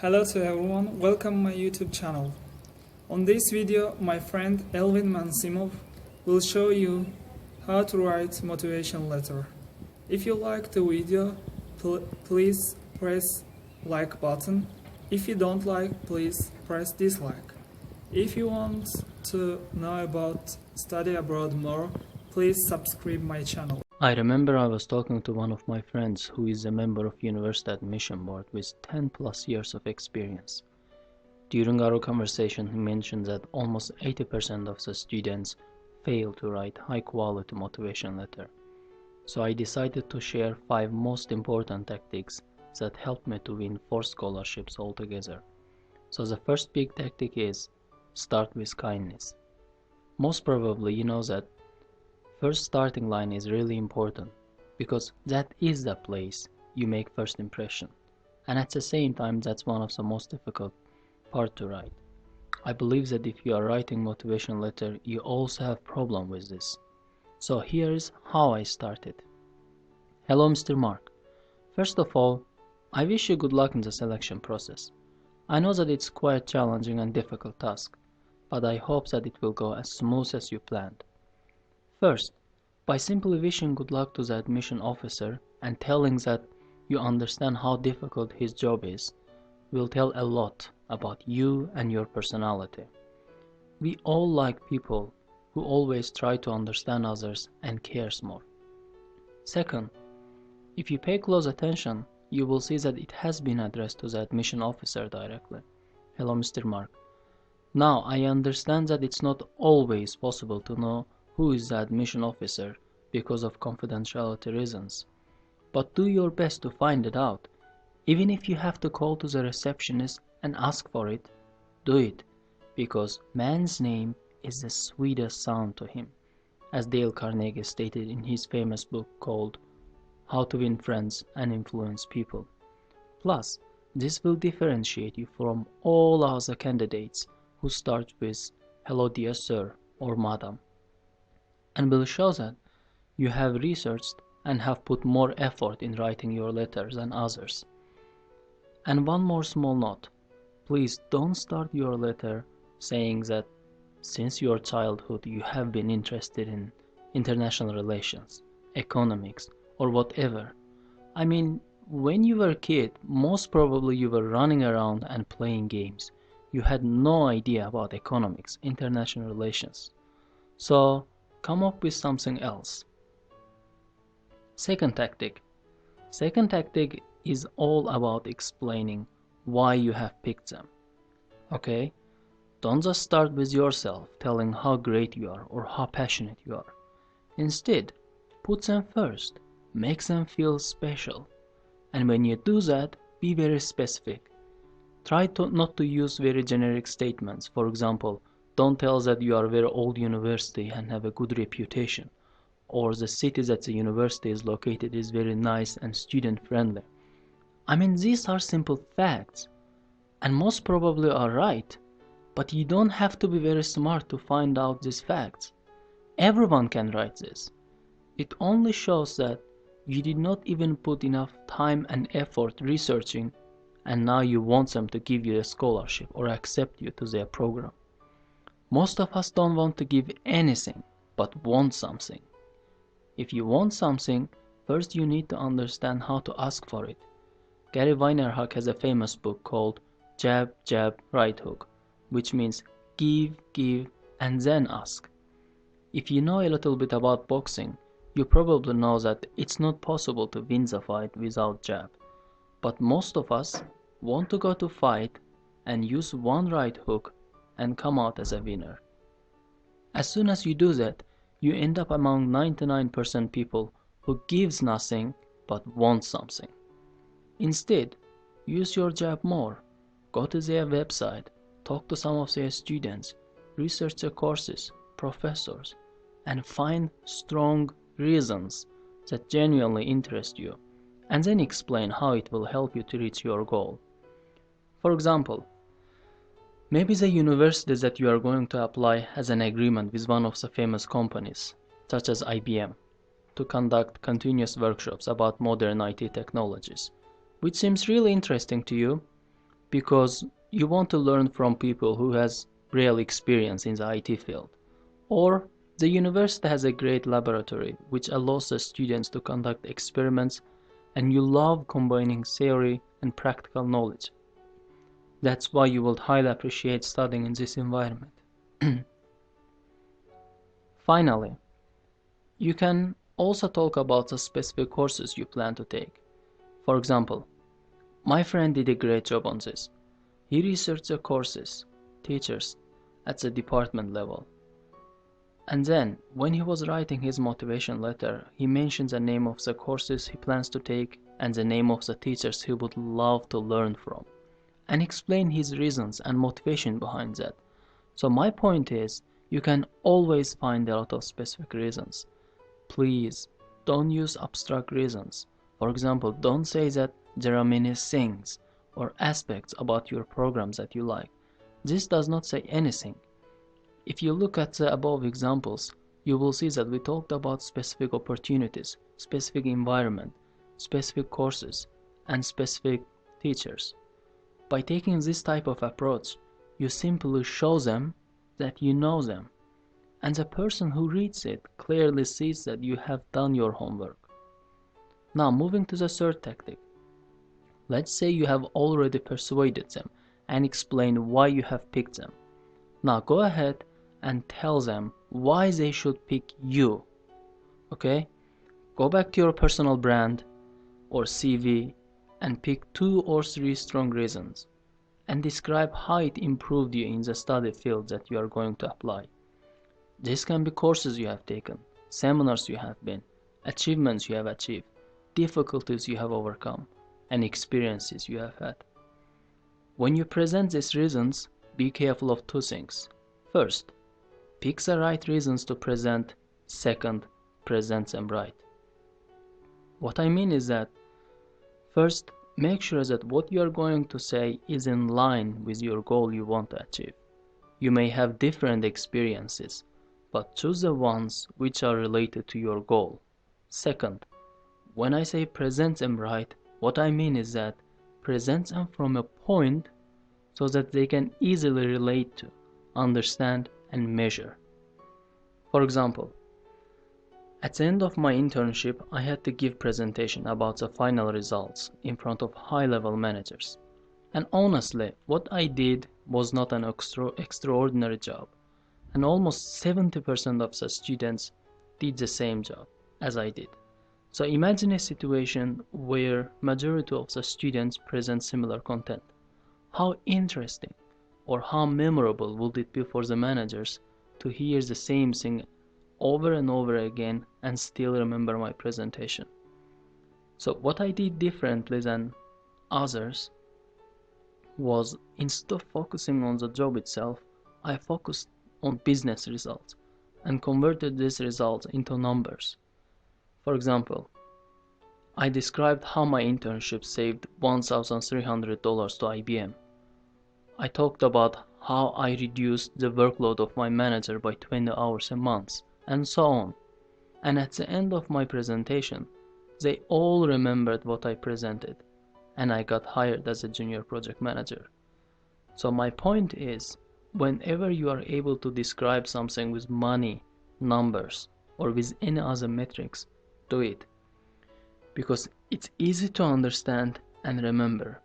Hello to everyone, welcome my YouTube channel. On this video, my friend Vahid Məsimov will show you how to write motivation letter. If you like the video, please press like button. If you don't like, please press dislike. If you want to know about study abroad more, please subscribe my channel. I remember I was talking to one of my friends who is a member of University Admission Board with 10 plus years of experience. During our conversation, he mentioned that almost 80% of the students fail to write high quality motivation letter. So I decided to share 5 most important tactics that helped me to win 4 scholarships altogether. So the first big tactic is start with kindness. Most probably you know that first starting line is really important because that is the place you make first impression, and at the same time that's one of the most difficult part to write. I believe that if you are writing motivation letter, you also have problem with this. So here is how I started. Hello Mr. Mark. First of all, I wish you good luck in the selection process. I know that it's quite challenging and difficult task, but I hope that it will go as smooth as you planned. First, by simply wishing good luck to the admission officer and telling that you understand how difficult his job is, will tell a lot about you and your personality. We all like people who always try to understand others and cares more. Second, if you pay close attention, you will see that it has been addressed to the admission officer directly. Hello Mr. Mark. Now I understand that it's not always possible to know who is the admission officer because of confidentiality reasons. But do your best to find it out. Even if you have to call to the receptionist and ask for it, do it, because man's name is the sweetest sound to him, as Dale Carnegie stated in his famous book called How to Win Friends and Influence People. Plus, this will differentiate you from all other candidates who start with hello dear sir or madam, and will show that you have researched and have put more effort in writing your letters than others. And one more small note, please don't start your letter saying that since your childhood you have been interested in international relations, economics, or whatever. I mean, when you were a kid, most probably you were running around and playing games. You had no idea about economics, international relations. So come up with something else. Second tactic is all about explaining why you have picked them. Okay? Don't just start with yourself telling how great you are or how passionate you are. Instead, put them first, make them feel special. And when you do that, be very specific. Try not to use very generic statements. For example, don't tell that you are a very old university and have a good reputation, or the city that the university is located is very nice and student friendly. I mean, these are simple facts, and most probably are right, but you don't have to be very smart to find out these facts. Everyone can write this. It only shows that you did not even put enough time and effort researching, and now you want them to give you a scholarship or accept you to their program. Most of us don't want to give anything, but want something. If you want something, first you need to understand how to ask for it. Gary Vaynerchuk has a famous book called Jab, Jab, Right Hook, which means give, and then ask. If you know a little bit about boxing, you probably know that it's not possible to win the fight without jab. But most of us want to go to fight and use one right hook and come out as a winner. As soon as you do that, you end up among 99% people who gives nothing but want something. Instead, use your jab more. Go to their website, talk to some of their students, research their courses, professors, and find strong reasons that genuinely interest you, and then explain how it will help you to reach your goal. For example, maybe the university that you are going to apply has an agreement with one of the famous companies, such as IBM, to conduct continuous workshops about modern IT technologies, which seems really interesting to you. because you want to learn from people who has real experience in the IT field, or the university has a great laboratory which allows the students to conduct experiments and you love combining theory and practical knowledge. That's why you will highly appreciate studying in this environment. Finally, you can also talk about the specific courses you plan to take. For example, my friend did a great job on this. He researched the courses, teachers, at the department level. And then, when he was writing his motivation letter, he mentioned the name of the courses he plans to take and the name of the teachers he would love to learn from, and explain his reasons and motivation behind that. So my point is, you can always find a lot of specific reasons. Please, don't use abstract reasons. For example, don't say that there are many things or aspects about your programs that you like. This does not say anything. If you look at the above examples, you will see that we talked about specific opportunities, specific environment, specific courses, and specific teachers. By taking this type of approach, you simply show them that you know them, and the person who reads it clearly sees that you have done your homework. Now, moving to the third tactic. Let's say you have already persuaded them and explained why you have picked them. Now go ahead and tell them why they should pick you. Okay? Go back to your personal brand or CV and pick 2 or 3 strong reasons and describe how it improved you in the study field that you are going to apply. This can be courses you have taken, seminars you have been, achievements you have achieved, difficulties you have overcome, and experiences you have had. When you present these reasons, be careful of 2 things. First, pick the right reasons to present. Second, present them right. What I mean is that, first, make sure that what you are going to say is in line with your goal you want to achieve. You may have different experiences, but choose the ones which are related to your goal. Second, when I say present them right, what I mean is that present them from a point so that they can easily relate to, understand, and measure. For example, at the end of my internship, I had to give presentation about the final results in front of high-level managers. And honestly, what I did was not an extraordinary job, and almost 70% of the students did the same job as I did. So imagine a situation where majority of the students present similar content. How interesting or how memorable would it be for the managers to hear the same thing over and over again and still remember my presentation? So what I did differently than others was, instead of focusing on the job itself, I focused on business results and converted these results into numbers. For example, I described how my internship saved $1,300 to IBM. I talked about how I reduced the workload of my manager by 20 hours a month, and so on. And at the end of my presentation, they all remembered what I presented, and I got hired as a junior project manager. So my point is, whenever you are able to describe something with money, numbers, or with any other metrics, do it. Because it's easy to understand and remember.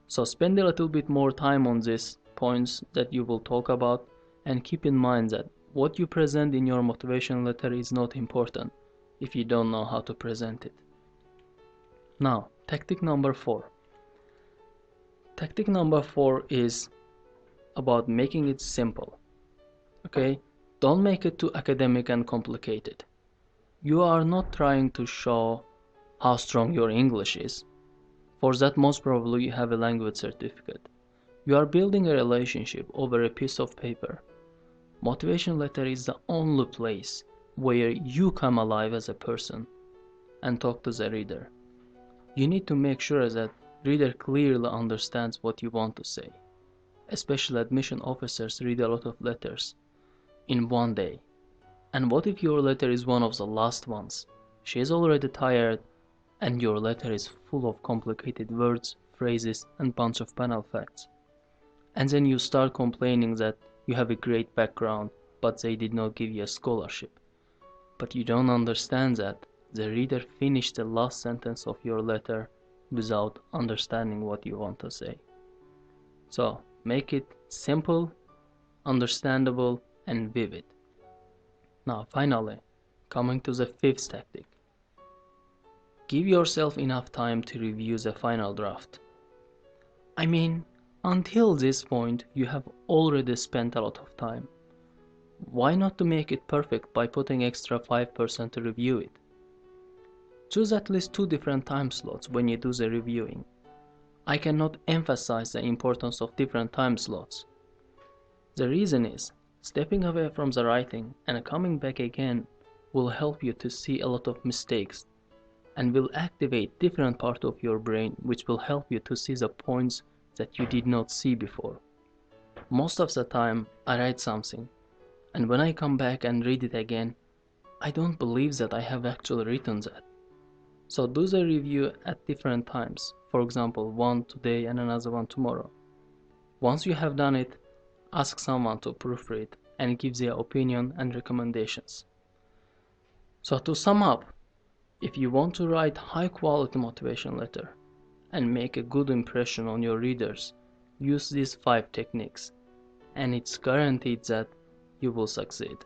So spend a little bit more time on these points that you will talk about, and keep in mind that what you present in your motivation letter is not important if you don't know how to present it. Now, tactic number 4. Tactic number 4 is about making it simple. Okay? Don't make it too academic and complicated. You are not trying to show how strong your English is. For that, most probably you have a language certificate. You are building a relationship over a piece of paper. Motivation letter is the only place where you come alive as a person and talk to the reader. You need to make sure that reader clearly understands what you want to say. Especially admission officers read a lot of letters in one day. And what if your letter is one of the last ones? She is already tired and your letter is full of complicated words, phrases and bunch of banal facts. And then you start complaining that you have a great background, but they did not give you a scholarship. But you don't understand that the reader finished the last sentence of your letter without understanding what you want to say. So, make it simple, understandable, and vivid. Now, finally, coming to the fifth tactic. Give yourself enough time to review the final draft. I mean, until this point, you have already spent a lot of time. Why not to make it perfect by putting extra 5% to review it? Choose at least 2 different time slots when you do the reviewing. I cannot emphasize the importance of different time slots. The reason is, stepping away from the writing and coming back again will help you to see a lot of mistakes and will activate different parts of your brain which will help you to see the points that you did not see before. Most of the time, I write something, and when I come back and read it again, I don't believe that I have actually written that. So do the review at different times, for example, one today and another one tomorrow. Once you have done it, ask someone to proofread and give their opinion and recommendations. So to sum up, if you want to write high quality motivation letter and make a good impression on your readers, use these 5 techniques, and it's guaranteed that you will succeed.